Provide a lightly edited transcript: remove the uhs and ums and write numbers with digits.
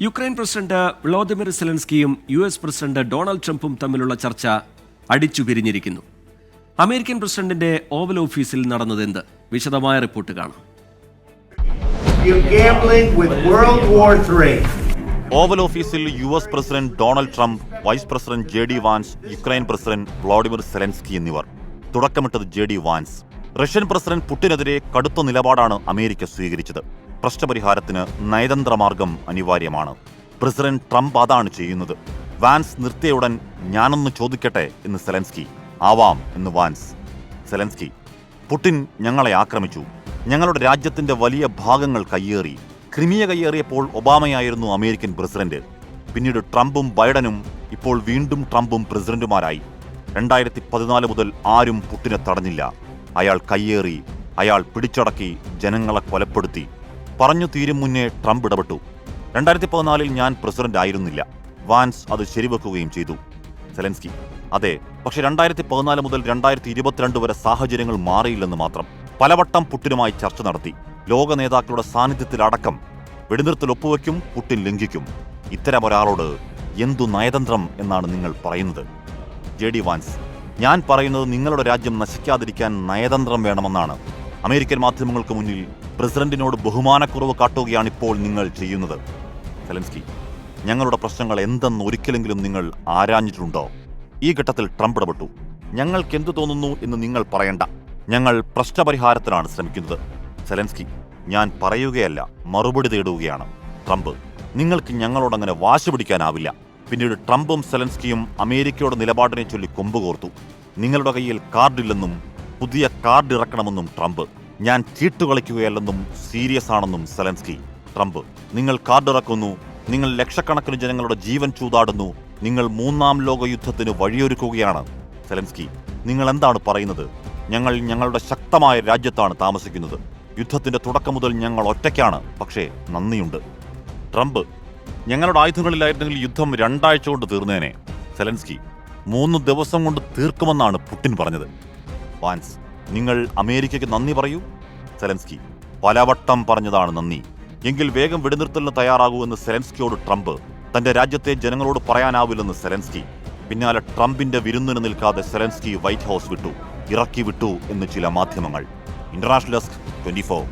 Ukraine president Volodymyr സെലൻസ്കിയും US president Donald ട്രംപും തമ്മിലുള്ള ചർച്ച അടിച്ചുപിരിഞ്ഞിരിക്കുന്നു. അമേരിക്കൻ പ്രസിഡന്റിന്റെ ഓവൽ ഓഫീസിൽ നടന്നതെന്ത്? വിശദമായ റിപ്പോർട്ട് കാണാം. ഓവൽ ഓഫീസിൽ US president Donald Trump, vice president JD Vance, Ukraine president Volodymyr Zelensky എന്നിവർ. തുടക്കമിട്ടത് JD വാൻസ്. റഷ്യൻ പ്രസിഡന്റ് പുടിനെതിരെ കടുത്ത നിലപാടാണ് അമേരിക്ക സ്വീകരിച്ചത്. പ്രശ്നപരിഹാരത്തിന് നയതന്ത്ര മാർഗം അനിവാര്യമാണ്. പ്രസിഡന്റ് ട്രംപ് അതാണ് ചെയ്യുന്നത്. വാൻസ് നിർത്തിയുടൻ ഞാനൊന്ന് ചോദിക്കട്ടെ എന്ന് സെലൻസ്കി. ആവാം എന്ന് വാൻസ്. സെലൻസ്കി: പുടിൻ ഞങ്ങളെ ആക്രമിച്ചു, ഞങ്ങളുടെ രാജ്യത്തിന്റെ വലിയ ഭാഗങ്ങൾ കയ്യേറി. ക്രിമിയ കയ്യേറിയപ്പോൾ ഒബാമയായിരുന്നു അമേരിക്കൻ പ്രസിഡന്റ്. പിന്നീട് ട്രംപും ബൈഡനും, ഇപ്പോൾ വീണ്ടും ട്രംപും പ്രസിഡന്റുമാരായി. 2014 മുതൽ ആരും പുടിനെ തടഞ്ഞില്ല. അയാൾ കയ്യേറി, അയാൾ പിടിച്ചടക്കി, ജനങ്ങളെ കൊലപ്പെടുത്തി. പറഞ്ഞു തീരും മുന്നേ ട്രംപ് ഇടപെട്ടു. 2014 ഞാൻ പ്രസിഡന്റ് ആയിരുന്നില്ല. വാൻസ് അത് ശരിവെക്കുകയും ചെയ്തു. സെലൻസ്കി: അതെ, പക്ഷെ 2014 മുതൽ 2022 വരെ സാഹചര്യങ്ങൾ മാറിയില്ലെന്ന് മാത്രം. പലവട്ടം പുടിനുമായി ചർച്ച നടത്തി. ലോക നേതാക്കളുടെ സാന്നിധ്യത്തിലടക്കം. വെടിനിർത്തൽ ഒപ്പുവെക്കും, പുടിൻ ലംഘിക്കും. ഇത്തരം ഒരാളോട് എന്തു നയതന്ത്രം എന്നാണ് നിങ്ങൾ പറയുന്നത്? JD വാൻസ്: ഞാൻ പറയുന്നത് നിങ്ങളുടെ രാജ്യം നശിക്കാതിരിക്കാൻ നയതന്ത്രം വേണമെന്നാണ്. അമേരിക്കൻ മാധ്യമങ്ങൾക്ക് മുന്നിൽ പ്രസിഡന്റിനോട് ബഹുമാനക്കുറവ് കാട്ടുകയാണ് ഇപ്പോൾ നിങ്ങൾ ചെയ്യുന്നത്. സെലൻസ്കി: ഞങ്ങളുടെ പ്രശ്നങ്ങൾ എന്തെന്ന് ഒരിക്കലെങ്കിലും നിങ്ങൾ ആരാഞ്ഞിട്ടുണ്ടോ? ഈ ഘട്ടത്തിൽ ട്രംപ് ഇടപെട്ടു. ഞങ്ങൾക്ക് എന്തു തോന്നുന്നു എന്ന് നിങ്ങൾ പറയണ്ട. ഞങ്ങൾ പ്രശ്നപരിഹാരത്തിനാണ് ശ്രമിക്കുന്നത്. സെലൻസ്കി: ഞാൻ പറയുകയല്ല, മറുപടി തേടുകയാണ്. ട്രംപ്: നിങ്ങൾക്ക് ഞങ്ങളോടങ്ങനെ വാശി പിടിക്കാനാവില്ല. പിന്നീട് ട്രംപും സെലൻസ്കിയും അമേരിക്കയുടെ നിലപാടിനെ ചൊല്ലി കൊമ്പുകോർത്തു. നിങ്ങളുടെ കയ്യിൽ കാർഡില്ലെന്നും പുതിയ കാർഡ് ഇറക്കണമെന്നും ട്രംപ്. ഞാൻ ചീട്ടുകളിക്കുകയല്ലെന്നും സീരിയസ് ആണെന്നും സെലൻസ്കി. ട്രംപ്: നിങ്ങൾ കാർഡ് ഇറക്കുന്നു, നിങ്ങൾ ലക്ഷക്കണക്കിന് ജനങ്ങളുടെ ജീവൻ ചൂതാടുന്നു, നിങ്ങൾ മൂന്നാം ലോക യുദ്ധത്തിന് വഴിയൊരുക്കുകയാണ്. സെലൻസ്കി: നിങ്ങൾ എന്താണ് പറയുന്നത്? ഞങ്ങൾ ഞങ്ങളുടെ ശക്തമായ രാജ്യത്താണ് താമസിക്കുന്നത്. യുദ്ധത്തിന്റെ തുടക്കം മുതൽ ഞങ്ങൾ ഒറ്റയ്ക്കാണ്, പക്ഷേ നന്ദിയുണ്ട്. ട്രംപ്: ഞങ്ങളുടെ ആയുധങ്ങളിലായിരുന്നെങ്കിൽ യുദ്ധം 2 ആഴ്ച കൊണ്ട് തീർന്നേനെ. സെലൻസ്കി: 3 ദിവസം കൊണ്ട് തീർക്കുമെന്നാണ് പുടിൻ പറഞ്ഞത്. വാൻസ്: നിങ്ങൾ അമേരിക്കയ്ക്ക് നന്ദി പറയൂ. സെലൻസ്കി: പലവട്ടം പറഞ്ഞതാണ് നന്ദി. എങ്കിൽ വേഗം വെടിനിർത്തലിന് തയ്യാറാകൂ എന്ന് സെലൻസ്കിയോട് ട്രംപ്. തന്റെ രാജ്യത്തെ ജനങ്ങളോട് പറയാനാവില്ലെന്ന് സെലൻസ്കി. പിന്നാലെ ട്രംപിന്റെ വിരുന്നിന് നിൽക്കാതെ സെലൻസ്കി വൈറ്റ് ഹൗസ് വിട്ടു, ഇറക്കി വിട്ടു എന്ന് ചില മാധ്യമങ്ങൾ. International desk 24.